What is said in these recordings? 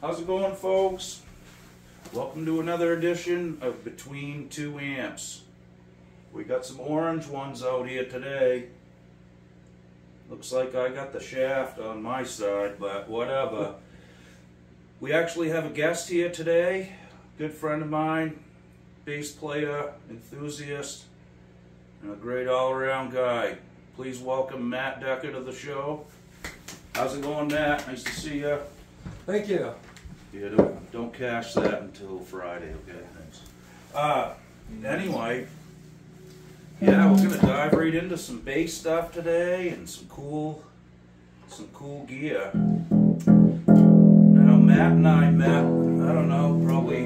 How's it going, folks? Welcome to another edition of Between Two Amps. We got some orange ones out here today. Looks like I got the shaft on my side, but whatever. We actually have a guest here today, good friend of mine, bass player, enthusiast, and a great all-around guy. Please welcome Matt Decker to the show. How's it going, Matt? Nice to see you. Thank you. Yeah, don't cash that until Friday, okay? Thanks. Anyway, yeah, we're gonna dive right into some bass stuff today and some cool gear. Now, Matt and I met, I don't know, probably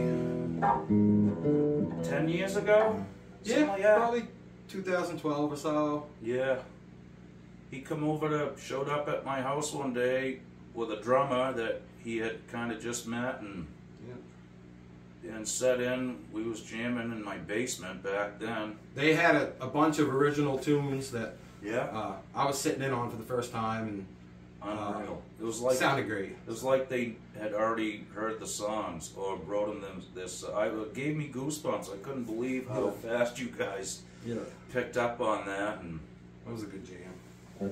10 years ago? Yeah, like that. probably 2012 or so. Yeah. He showed up at my house one day with a drummer that he had kind of just met and set in. We was jamming in my basement back then. They had a bunch of original tunes that I was sitting in on for the first time, and unreal. It was like sounded great. It was like they had already heard the songs or wrote them this. It gave me goosebumps. I couldn't believe how fast you guys picked up on that, and that was a good jam.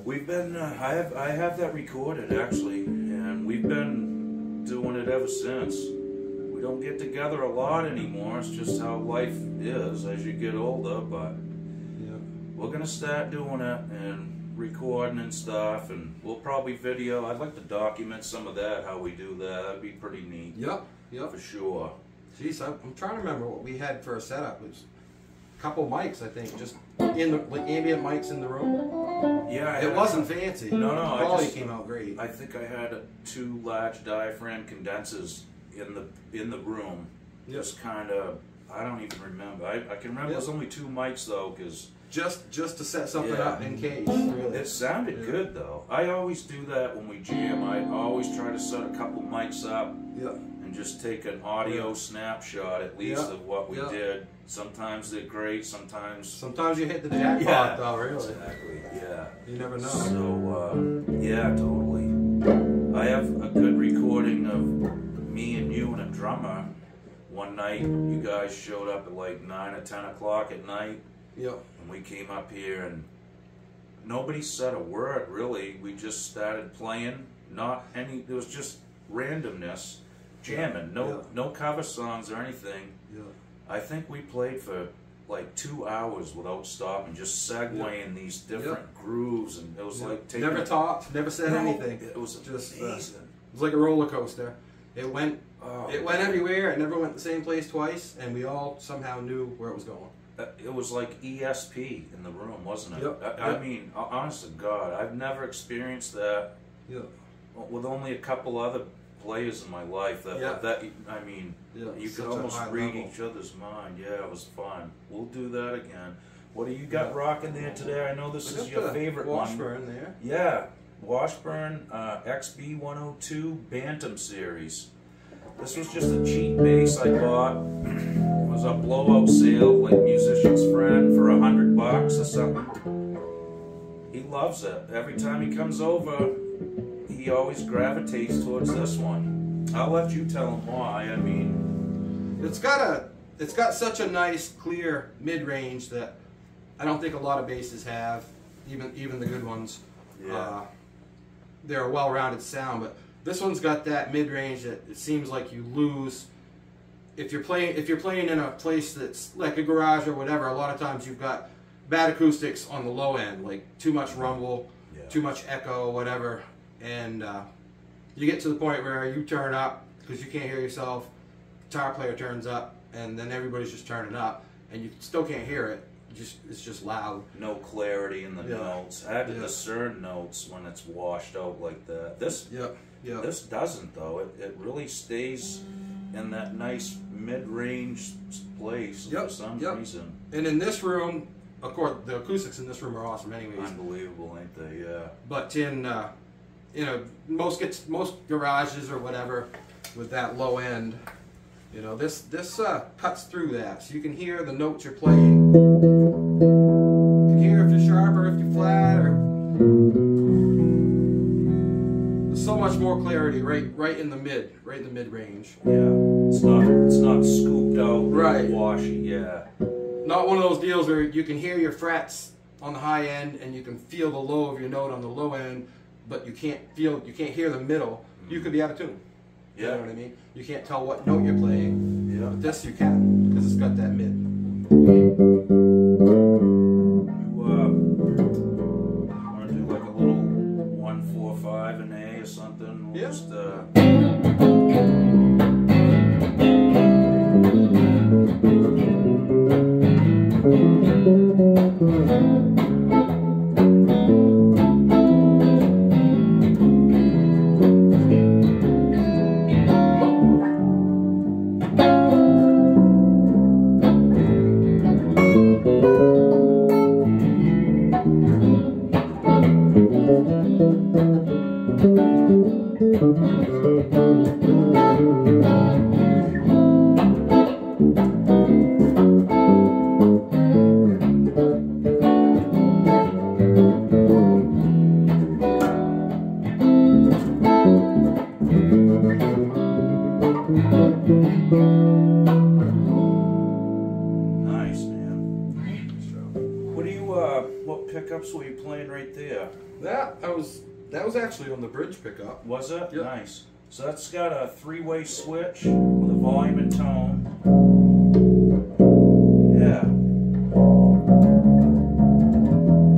We've been, I have that recorded actually, and we've been doing it ever since. We don't get together a lot anymore, it's just how life is as you get older, but we're going to start doing it and recording and stuff, and we'll probably video. I'd like to document some of that, how we do that. That'd be pretty neat. Yep. For sure. Jeez, I'm trying to remember what we had for a setup. It was a couple mics, I think, just in the ambient mics in the room. Yeah, it wasn't fancy. No, the quality came out great. I think I had two large diaphragm condensers in the room. Just kind of, I don't even remember. I can remember there's only two mics though, because just to set something up in case. Really. It sounded good though. I always do that when we jam. I always try to set a couple mics up and just take an audio snapshot at least of what we did. Sometimes they're great, sometimes you hit the jackpot though, really. Exactly, yeah. You never know. So, yeah, totally. I have a good recording of me and you and a drummer. One night, you guys showed up at like 9 or 10 o'clock at night. And we came up here and nobody said a word, really. We just started playing. It was just randomness, jamming. No cover songs or anything. I think we played for like 2 hours without stopping, just segueing these different grooves, and it was like taking never talked, never said anything. It was just amazing. It was like a roller coaster. It went everywhere. It never went the same place twice, and we all somehow knew where it was going. It was like ESP in the room, wasn't it? I mean, honest to God, I've never experienced that. With only a couple other players in my life I mean, you could almost read each other's mind. Yeah, it was fun. We'll do that again. What do you got rocking there today? I know this is your favorite washburn one. There. Yeah, Washburn Ep.1 Bantam series. This was just a cheap bass I bought. It was a blowout sale, like Musician's Friend, for $100 or something. He loves it. Every time he comes over, he always gravitates towards this one. I'll let you tell him why. I mean, it's got such a nice, clear mid-range that I don't think a lot of basses have, even the good ones. They're a well-rounded sound, but this one's got that mid-range that it seems like you lose if you're playing in a place that's like a garage or whatever. A lot of times you've got bad acoustics on the low end, like too much rumble, too much echo, whatever. And you get to the point where you turn up because you can't hear yourself, guitar player turns up, and then everybody's just turning up, and you still can't hear it. It's just loud. No clarity in the notes. I had to discern notes when it's washed out like that. This doesn't though. It really stays in that nice mid-range place for some reason. And in this room, of course, the acoustics in this room are awesome anyways. Unbelievable, ain't they? Yeah. But in most garages or whatever with that low end, this cuts through that, so you can hear the notes you're playing. You can hear if you're sharp or if you're flat, or there's so much much more clarity right in the mid range. Yeah, it's not scooped out, right, washy. Yeah, not one of those deals where you can hear your frets on the high end and you can feel the low of your note on the low end, but you can't hear the middle. You could be out of tune. Yeah. You know what I mean? You can't tell what note you're playing. Yeah. But this you can, because it's got that mid. Want to do like a little 1-4-5 in A or something? We'll Yeah. Just, nice, man. What pickups were you playing right there? That was actually on the bridge pickup. Was it? Yep. Nice. So that's got a 3-way switch with a volume and tone. Yeah.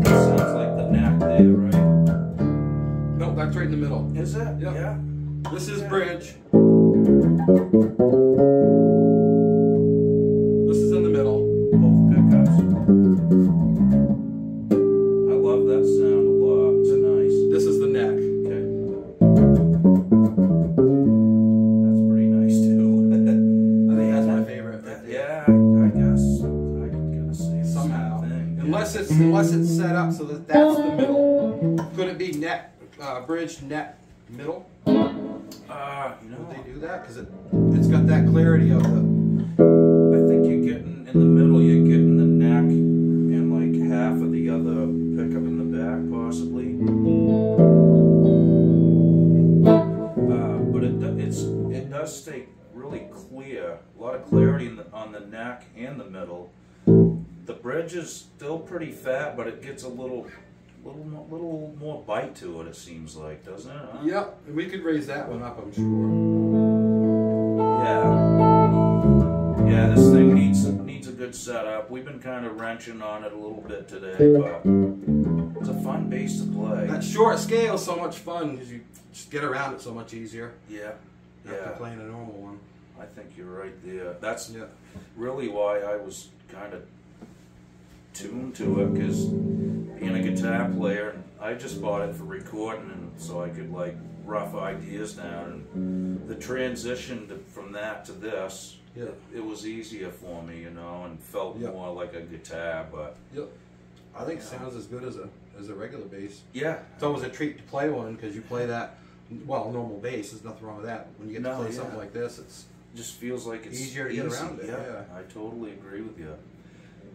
That sounds like the neck there, right? Nope, that's right in the middle. Is it? Yep. Yeah. This is Yeah. bridge. This is in the middle. Both pickups. I love that sound a lot. It's nice. This is the neck. Okay. That's pretty nice too. I think that's my favorite. Yeah, I guess I gotta say the Somehow, same thing. unless it's set up so that that's the middle. Could it be neck, bridge, neck, middle? You know, Would they do that? Because it's got that clarity of the. I think you're getting in the middle. You're getting the neck and like half of the other pickup in the back, possibly. But it does stay really clear. A lot of clarity on the neck and the middle. The bridge is still pretty fat, but it gets a little more bite to it. It seems like, doesn't it? Huh? Yep, we could raise that one up, I'm sure. Yeah, this thing needs a good setup. We've been kind of wrenching on it a little bit today, but it's a fun bass to play. That short scale is so much fun because you just get around it so much easier. Yeah, After playing a normal one. I think you're right there. That's Yeah. really why I was kind of tuned to it, because being a guitar player, I just bought it for recording, and so I could like rough ideas down, and the transition from that to this, Yeah. it was easier for me, you know, and felt Yep. more like a guitar. But Yep. I think it sounds as good as a regular bass. yeah, It's always a treat to play one because you play that, well, normal bass. There's nothing wrong with that. When you get to play something like this, it's just feels like it's easier to get around it. Yeah. I totally agree with you.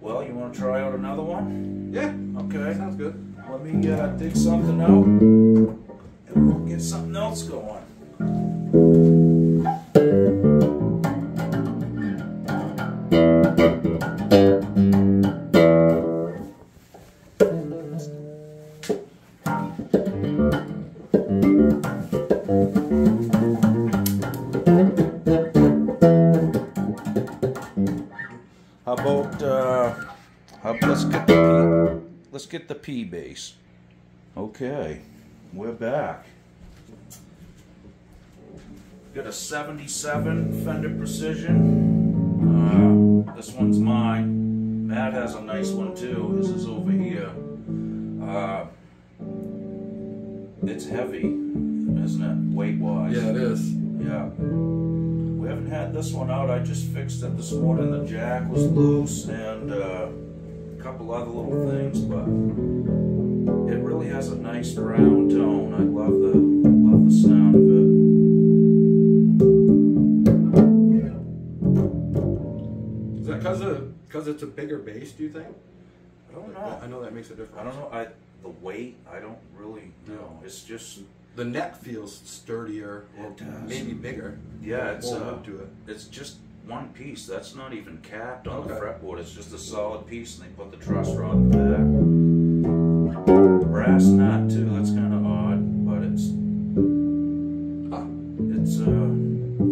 Well, you want to try out another one? Yeah. Okay. Sounds good. Let me dig something out, and we'll get something else going. Let's get the P bass. Okay, we're back. Got a 77 Fender Precision. This one's mine. Matt has a nice one too. His is over here. It's heavy, isn't it? Weight-wise. Yeah, it is. Yeah. We haven't had this one out. I just fixed it this morning. The jack was loose and a couple other little things, but it really has a nice round tone. I love the sound of it. Is that because it's a bigger bass, do you think? I don't know. I know that makes a difference. I don't know. The weight, I don't really know. It's just The neck feels sturdier, or maybe bigger. Yeah, it's more wood to it. It's just one piece. That's not even capped on the Okay. fretboard. It's just a solid piece, and they put the truss rod in the back. Brass nut too. That's kind of odd, but it's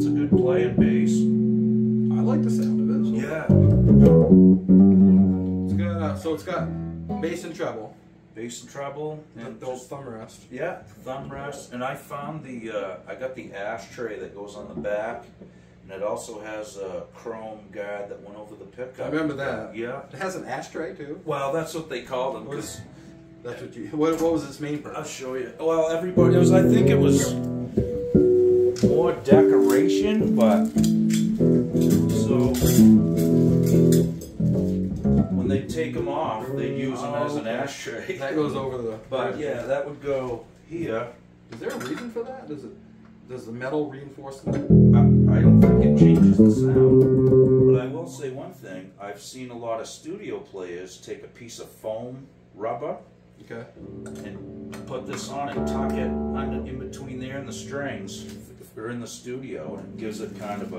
a good playing bass. I like the sound of it. So. Yeah, It's got so it's got bass and treble. bass and treble, and The old thumb rest. yeah, thumb rest. And I found I got the ashtray that goes on the back, and it also has a chrome guard that went over the pickup. I remember that. Yeah. It has an ashtray too. Well, that's what they call them. That's what you. What was its main purpose? I'll show you. Well, everybody, I think it was more decoration, but so when they take them off, they use them as an ashtray. That goes over the. But yeah, that would go here. Is there a reason for that? Does the metal reinforce the? I don't think it changes the sound. But I will say one thing. I've seen a lot of studio players take a piece of foam rubber Okay. and put this on and tuck it in between there and the strings if they're in the studio, and it gives it kind of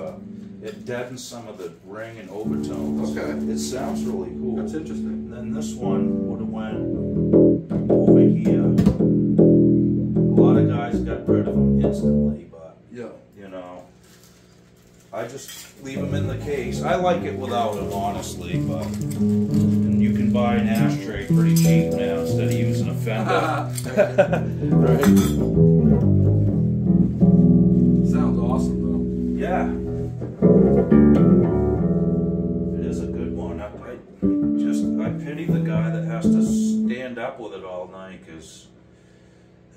it deadens some of the ring and overtones. Okay. It sounds really cool. That's interesting. And then this one would have went over here. A lot of guys got rid of them instantly, but Yeah. you know, I just leave them in the case. I like it without them, honestly, but and you can buy an ashtray pretty cheap now instead of using a fender. Right? Sounds awesome though. Yeah. It is a good one. I pity the guy that has to stand up with it all night, because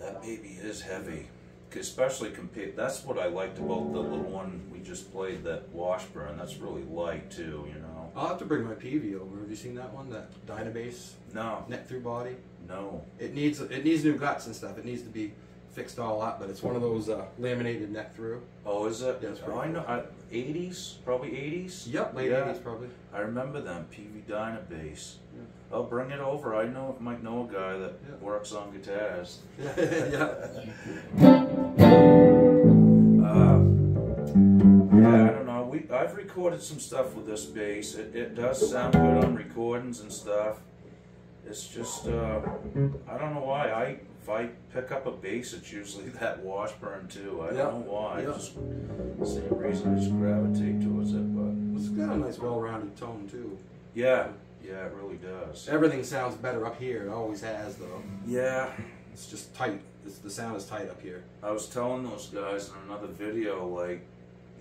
that baby is heavy. Especially compared, that's what I liked about the little one we just played, that washburn. That's really light too, you know. I'll have to bring my peavey over. Have you seen that one? That Dynabase No, neck through body. no. It needs new guts and stuff. It needs to be fixed all up, but it's one of those laminated neck through. Oh, is it? Yeah, it's pretty I know. cool. 80s, probably 80s. Yep, late Yeah. 80s probably. I remember them peavey Dynabase. Yeah. I'll bring it over. I might know a guy that Yeah. works on guitars. Yeah. Yeah, I don't know. I've recorded some stuff with this bass. It does sound good on recordings and stuff. It's just I don't know why. If I pick up a bass, it's usually that washburn too. I don't know why. Yeah. Just same reason I just gravitate towards it. But It's got a nice, well-rounded tone too. yeah, it really does. Everything sounds better up here. It always has though. Yeah. It's just tight. The sound is tight up here. I was telling those guys in another video, like,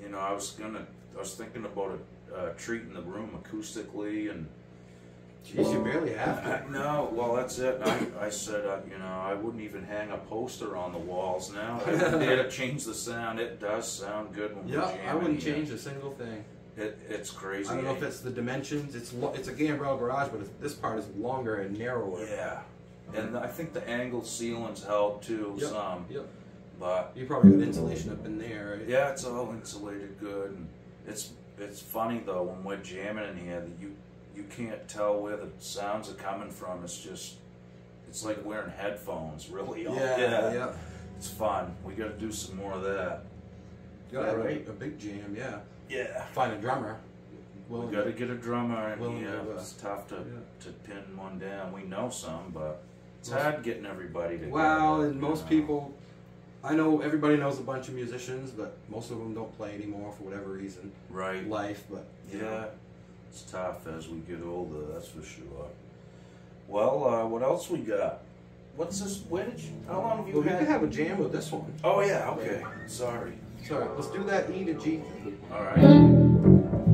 you know, I was thinking about treating the room acoustically, and Jeez, you barely have to. no, well, that's it. I said, you know, I wouldn't even hang a poster on the walls now. I wouldn't dare to change the sound. It does sound good when we're Yeah, jamming. I wouldn't here. change a single thing. It's crazy. I don't know if it's the dimensions. It's a Gambrel garage, but this part is longer and narrower. Yeah, and I think the angled ceilings help too some. Yep. But You probably got insulation up in there, right? yeah, it's all insulated good. And it's funny though, when we're jamming in here, that you can't tell where the sounds are coming from. It's like wearing headphones, really. Yeah. It's fun. We got to do some more of that. You gotta have Right. a big jam, yeah. Yeah. Find a drummer. We got to get a drummer in Willing here. to, It's tough to pin one down. We know some, but it's Most- hard getting everybody together. Well, and you most know. people, I know everybody knows a bunch of musicians, but most of them don't play anymore for whatever reason. Right. Life, but you know. Yeah. It's tough as we get older, that's for sure. Well, what else we got? What's this? How long have you Well, we had? could have a jam with this one. Oh yeah, okay. Sorry. Sorry, let's do that E to G. All right.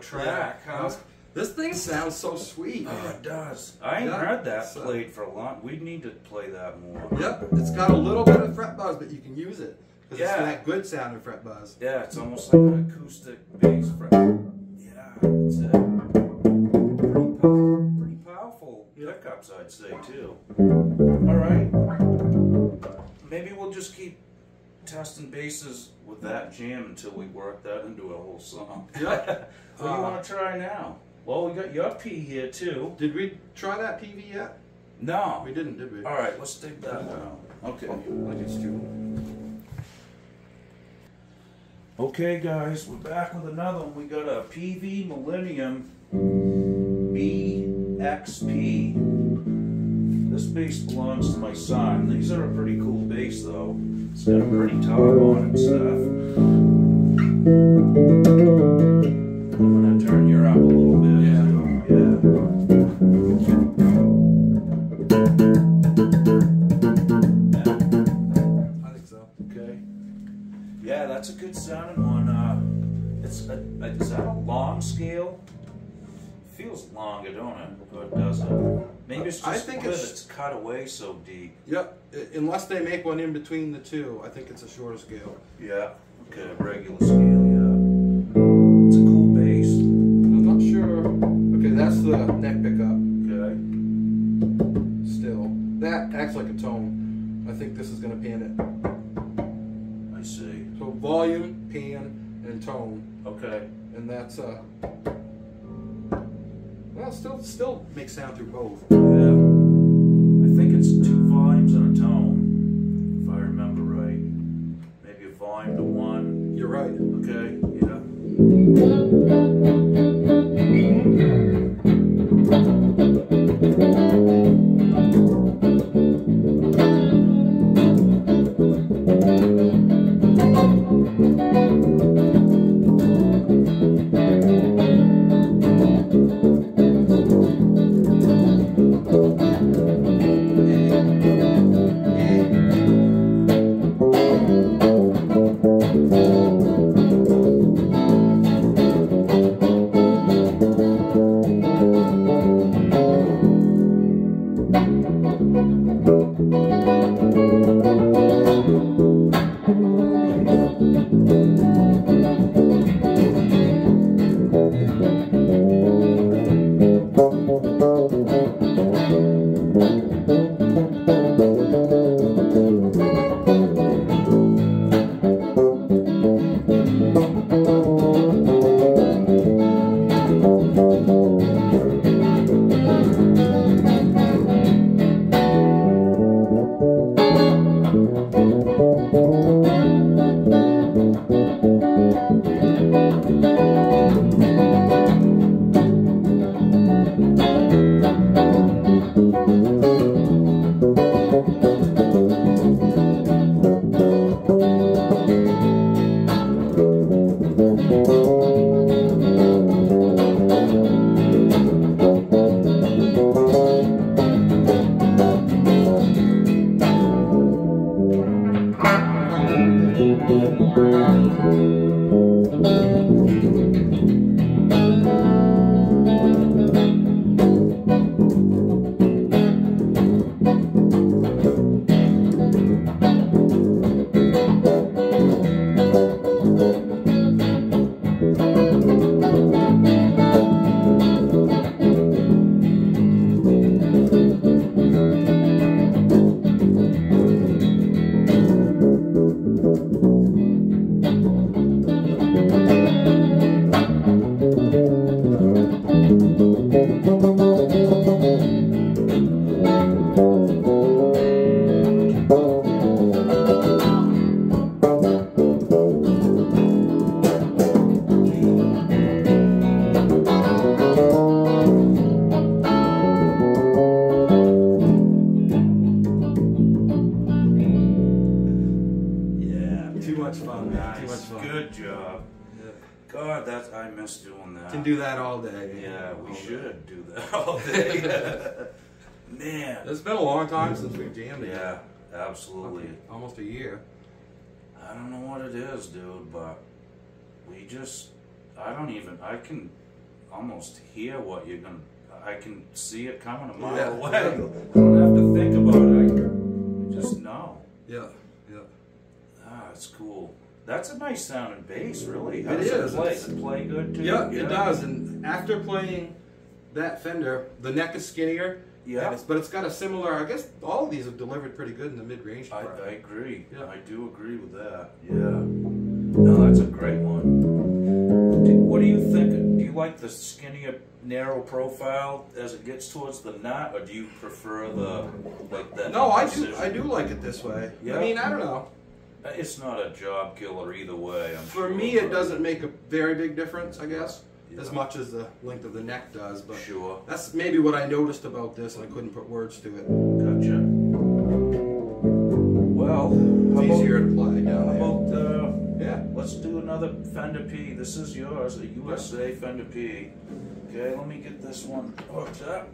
Track, huh? This thing sounds so sweet. Oh, it does. I ain't heard that played for a long. We need to play that more. Yep, it's got a little bit of fret buzz, but you can use it because it's that good sounding fret buzz. Yeah, it's almost like an acoustic bass fret. Yeah, that's it. Pretty powerful pickups, I'd say too. All right, maybe we'll just keep testing basses with that jam until we work that into a whole song. Yep. What do you want to try now? Well, we got your P here too. Did we try that peavey yet? No. We didn't, did we? All right, let's take that one out. Okay. Like it's too. Okay, guys, we're back with another one. We got a peavey Mellineum BXP. This bass belongs to my son. These are a pretty cool bass, though. It's got a pretty top on it and stuff. I'm gonna turn your up a little bit. Yeah. I think so. Okay. Yeah, that's a good sounding one. Is that a long scale? Feels longer, don't it? Or does it? Maybe it's just I think it's cut away so deep. Yep. Unless they make one in between the two, I think it's a shorter scale. Yeah. Okay, regular scale. Yeah. It's a cool bass. I'm not sure. Okay, that's the neck pickup. Okay. Still, that acts like a tone. I think this is going to pan it. I see. So volume, pan, and tone. Okay. And that's well, still makes sound through both. Yeah. I think it's 2 volumes and a tone, if I remember right. Maybe a volume to 1. You're right. Okay. Yeah. that's I miss doing that. Can do that all day. Yeah, we should do that all day. Man, it's been a long time since we've jammed it. Yeah, absolutely. Almost a year. I don't know what it is, dude, but we just, I can almost hear what you're gonna, I can see it coming a mile away. I don't have to think about it, I just know. Yeah. Ah, it's cool. That's a nice sounding bass, really. It is. Does it play good too? Yeah, it does. And after playing that Fender, the neck is skinnier. Yeah. But it's got a similar, I guess all of these have delivered pretty good in the mid-range I department. agree. Yeah. I do agree with that. Yeah. No, that's a great one. What do you think? Do you like the skinnier, narrow profile as it gets towards the nut, or do you prefer the, like that? No, I precision? do like it this way. Yeah. I mean, I don't know. It's not a job killer either way. For me, it doesn't make a very big difference, I guess, as much as the length of the neck does. But that's maybe what I noticed about this, and I couldn't put words to it. Gotcha. Well, it's easier to play. Yeah, let's do another Fender P. This is yours, a u.s.a. Fender P. Okay, let me get this one hooked up.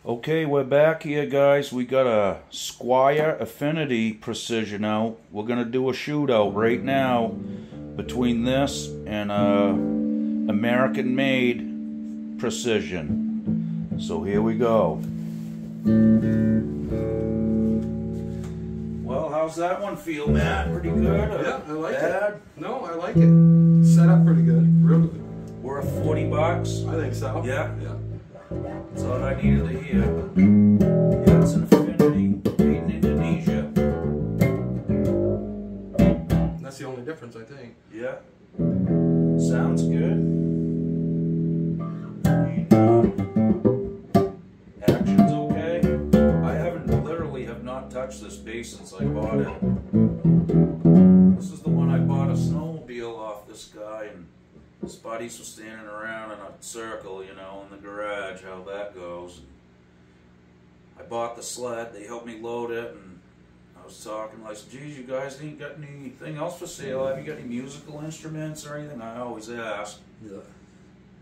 Okay, we're back here, guys. We got a Squier Affinity Precision out. We're gonna do a shootout right now between this and American-made Precision. So here we go. Well, how's that one feel, Matt? Pretty good? Yeah, I like it. No, I like it. Set up pretty good. Real good. Worth $40? I think so. Yeah? Yeah. That's all I needed to hear. Yeah, it's an Affinity made in Indonesia. That's the only difference, I think. Yeah. Sounds good. Action's okay. I literally have not touched this bass since I bought it. This is the one I bought a snowmobile off this guy, and his buddies were standing around in a circle, you know, in the garage, how that goes. I bought the sled, they helped me load it, and I was talking, like, geez, you guys ain't got anything else for sale? Have you got any musical instruments or anything? I always ask. Yeah.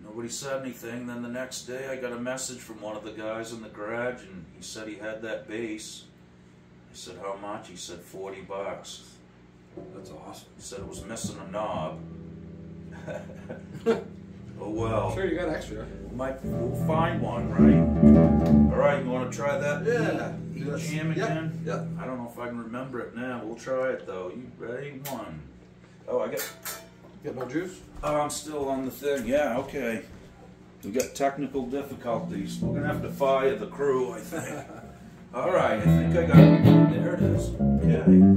Nobody said anything. Then the next day I got a message from one of the guys in the garage, and he said he had that bass. I said, how much? He said, $40. That's awesome. He said it was missing a knob. Oh well. I'm sure you got extra. We'll find one, right? Alright, you want to try that? Yeah. Jam again? Yeah. I don't know if I can remember it now. We'll try it though. You ready? One. Oh, I got no juice? Oh, I'm still on the thing. Yeah, okay. We got technical difficulties. We're gonna have to fire the crew, I think. Alright, I think I got it. There it is. Okay.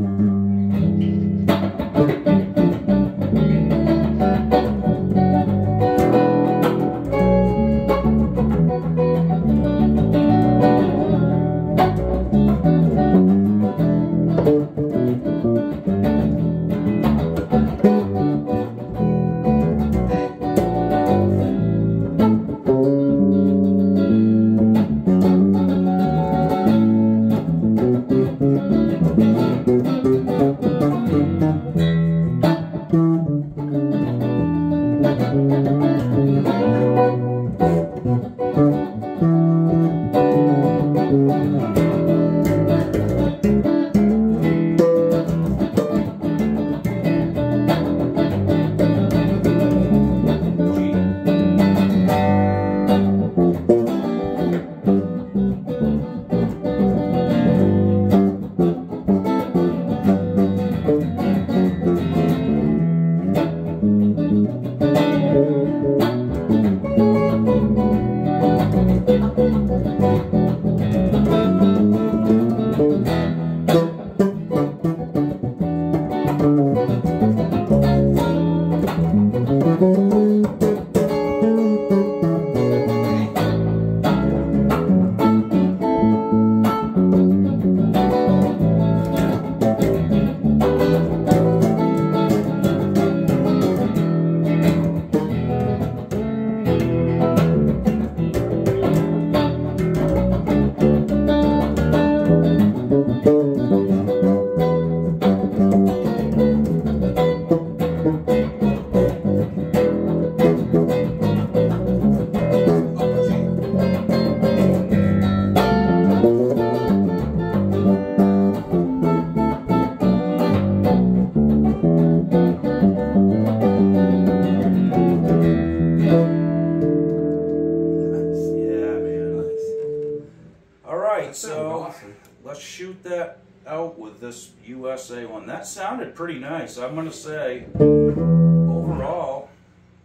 that out with this USA one. That sounded pretty nice. I'm gonna say, overall,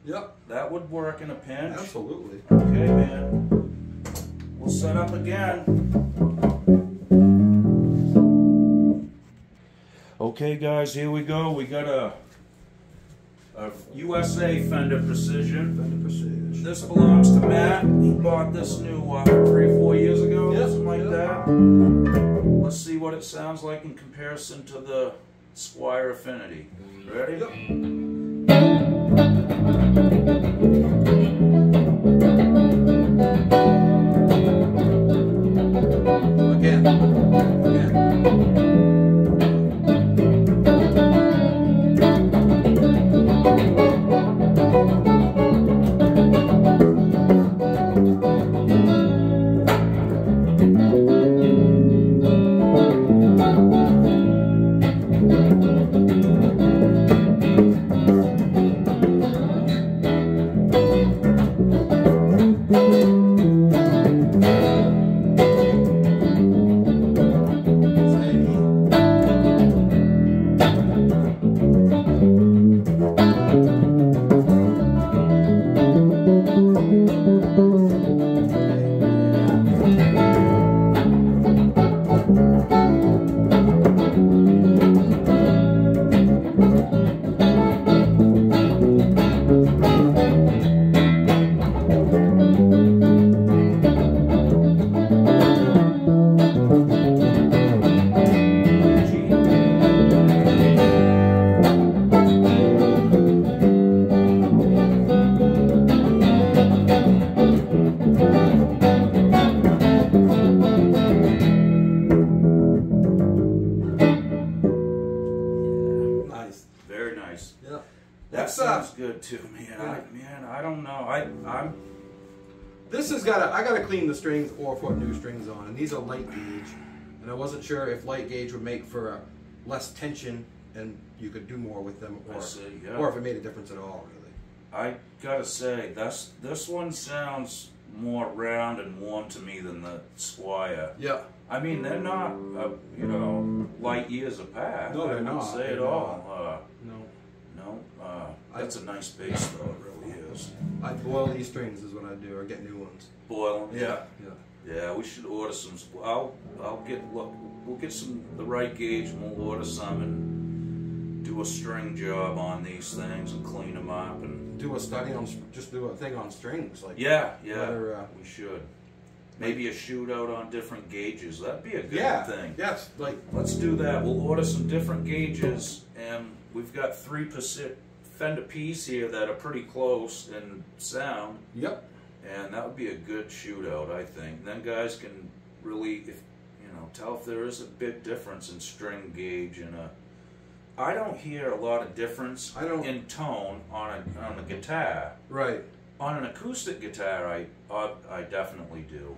Yep. that would work in a pinch. Absolutely. Okay, man. We'll set up again. Okay, guys, here we go. We got a USA Fender Precision. Fender Precision. This belongs to Matt. He bought this new 3-4 years ago, something like that. Let's see what it sounds like in comparison to the Squier Affinity. Ready? Yep. Again. Yeah. That sounds good too, man. Yeah. I don't know. I'm. This has got I gotta clean the strings or put new strings on, and these are light gauge, and I wasn't sure if light gauge would make for a less tension and you could do more with them, or or if it made a difference at all, really. I gotta say, this one sounds more round and warm to me than the Squier. Yeah. I mean, they're not, you know, light years apart. No, they're I not. wouldn't say at all. No. That's a nice bass, though. It really is. I boil these strings is what I do, or get new ones. Boil them. Yeah. Yeah, we should order some. We'll get the right gauge, and we'll order some and do a string job on these things and clean them up and do a study on, just do a thing on strings, like yeah, whether, we should. Maybe a shootout on different gauges. That'd be a good thing. Yes, like let's do that. We'll order some different gauges, and we've got 3% Fender Peas here that are pretty close in sound. Yep. And that would be a good shootout, I think. Then guys can really, tell if there is a big difference in string gauge and a. I don't hear a lot of difference in tone on a guitar. Right. On an acoustic guitar, I definitely do.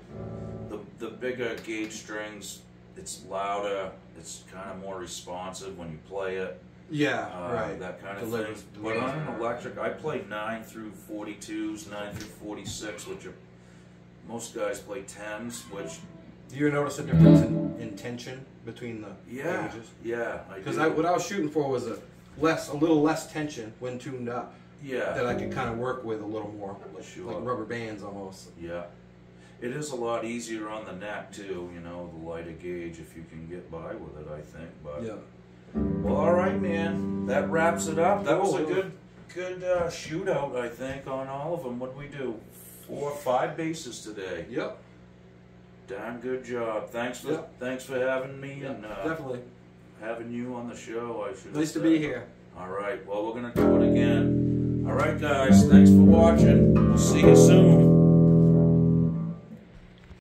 The bigger gauge strings, it's louder. It's kind of more responsive when you play it. Yeah, right. That kind of thing. But on an electric, I play 9 through 42s, 9 through 46, which are, most guys play 10s, which. Do you notice a difference in tension between the gauges? Yeah, I do. Because what I was shooting for was a little less tension when tuned up. Yeah. That I could kind of work with a little more, like rubber bands almost. Yeah. It is a lot easier on the neck too, the lighter gauge if you can get by with it, I think. But yeah. Well, all right, man. That wraps it up. That was a good shootout, I think, on all of them. What did we do? 4 or 5 bases today. Yep. Darn good job. Thanks for having me and definitely having you on the show. I should. Nice to be here. All right. Well, we're gonna do it again. All right, guys. Thanks for watching. We'll see you soon.